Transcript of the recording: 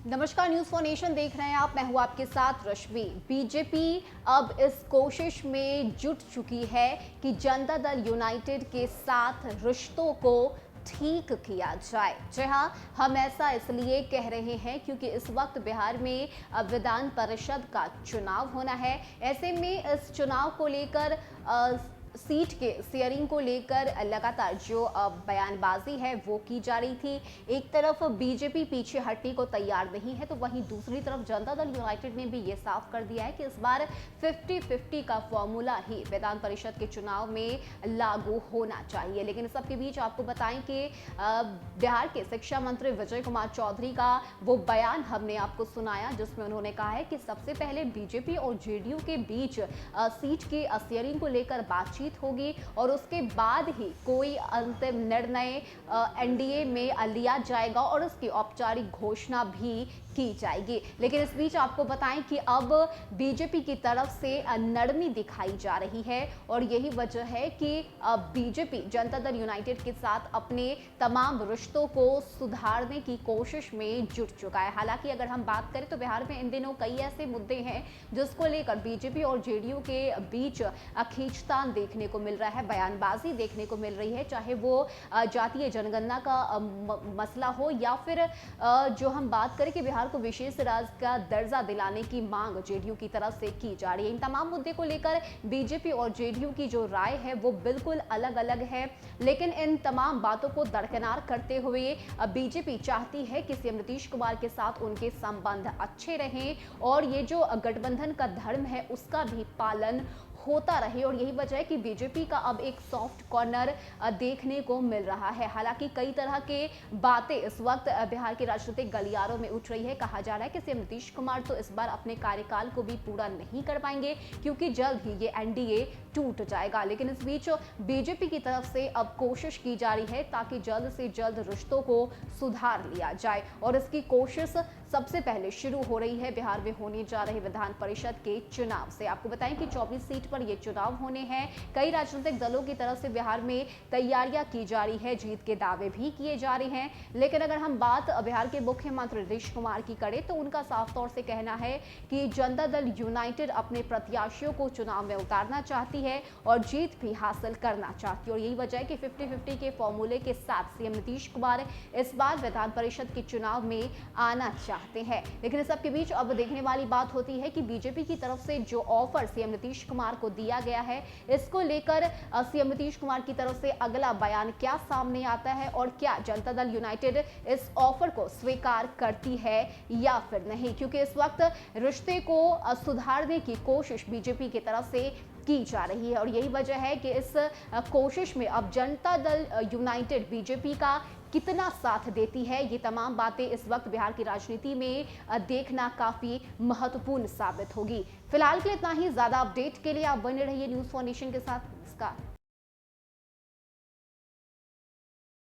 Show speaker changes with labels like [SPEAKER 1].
[SPEAKER 1] नमस्कार, news for nation देख रहे हैं आप। मैं हूं आपके साथ रश्मि। बीजेपी अब इस कोशिश में जुट चुकी है कि जनता दल यूनाइटेड के साथ रिश्तों को ठीक किया जाए। जी हां, हम ऐसा इसलिए कह रहे हैं क्योंकि इस वक्त बिहार में विधान परिषद का चुनाव होना है। ऐसे में इस चुनाव को लेकर सीट के शेयरिंग को लेकर लगातार जो बयानबाजी है वो की जा रही थी। एक तरफ बीजेपी पीछे हटने को तैयार नहीं है, तो वहीं दूसरी तरफ जनता दल यूनाइटेड ने भी ये साफ कर दिया है कि इस बार 50-50 का फॉर्मूला ही विधान परिषद के चुनाव में लागू होना चाहिए। लेकिन इस सबके बीच आपको बताएं कि बिहार के शिक्षा मंत्री विजय कुमार चौधरी का वो बयान हमने आपको सुनाया, जिसमें उन्होंने कहा है कि सबसे पहले बीजेपी और जेडीयू के बीच सीट के शेयरिंग को लेकर बातचीत होगी और उसके बाद ही कोई अंतिम निर्णय एनडीए में लिया जाएगा और उसकी औपचारिक घोषणा भी की जाएगी। लेकिन इस बीच आपको बताएं कि अब बीजेपी की तरफ से नरमी दिखाई जा रही है और यही वजह है कि बीजेपी जनता दल यूनाइटेड के साथ अपने तमाम रिश्तों को सुधारने की कोशिश में जुट चुका है। हालांकि अगर हम बात करें तो बिहार में इन दिनों कई ऐसे मुद्दे हैं जिसको लेकर बीजेपी और जेडीयू के बीच खींचतान देखने को मिल रहा है, बयानबाजी देखने को मिल रही है, चाहे वो जातीय जनगणना का मसला हो या फिर जो हम बात करें कि बिहार को विशेष राज्य का दर्जा दिलाने की मांग जेडीयू की तरफ से की जा रही है। इन तमाम मुद्दे को लेकर बीजेपी और जेडीयू की जो राय है वो बिल्कुल अलग अलग है, लेकिन इन तमाम बातों को दरकिनार करते हुए बीजेपी चाहती है कि सीएम नीतीश कुमार के साथ उनके संबंध अच्छे रहें और ये जो गठबंधन का धर्म है उसका भी पालन होता रहे। और यही वजह है कि बीजेपी का अब एक सॉफ्ट कॉर्नर देखने को मिल रहा है। हालांकि कई तरह के बातें इस वक्त बिहार के राजनीतिक गलियारों में उठ रही है। कहा जा रहा है कि सीएम नीतीश कुमार तो इस बार अपने कार्यकाल को भी पूरा नहीं कर पाएंगे क्योंकि जल्द ही ये एनडीए टूट जाएगा। लेकिन इस बीच बीजेपी की तरफ से अब कोशिश की जा रही है ताकि जल्द से जल्द रिश्तों को सुधार लिया जाए और इसकी कोशिश सबसे पहले शुरू हो रही है बिहार में होने जा रहे विधान परिषद के चुनाव से। आपको बताएं कि 24 सीट पर ये चुनाव होने हैं। कई राजनीतिक दलों की तरफ से बिहार में तैयारियां की जा रही है, जीत के दावे भी किए जा रहे हैं। लेकिन अगर हम बात बिहार के मुख्यमंत्री नीतीश कुमार की करें तो उनका साफ तौर से कहना है कि जनता दल यूनाइटेड अपने प्रत्याशियों को चुनाव में उतारना चाहती है और जीत भी हासिल करना चाहती है और यही वजह है कि 50-50 के फॉर्मूले के साथ सीएम नीतीश कुमार इस बार विधान परिषद के चुनाव में आना चाहते हैं। लेकिन इस सबके बीच अब देखने वाली बात होती है कि बीजेपी की तरफ से जो ऑफर सीएम नीतीश कुमार को दिया गया है, इसको लेकर सीएम नीतीश कुमार की तरफ से अगला बयान क्या सामने आता है और क्या जनता दल यूनाइटेड इस ऑफर को स्वीकार करती है या फिर नहीं, क्योंकि इस वक्त रिश्ते को सुधारने की कोशिश बीजेपी की तरफ से की जा रही है और यही वजह है कि इस कोशिश में अब जनता दल यूनाइटेड बीजेपी का कितना साथ देती है, ये तमाम बातें इस वक्त बिहार की राजनीति में देखना काफी महत्वपूर्ण साबित होगी। फिलहाल के लिए इतना ही। ज्यादा अपडेट के लिए आप बने रहिए न्यूज फॉर नेशन के साथ। नमस्कार।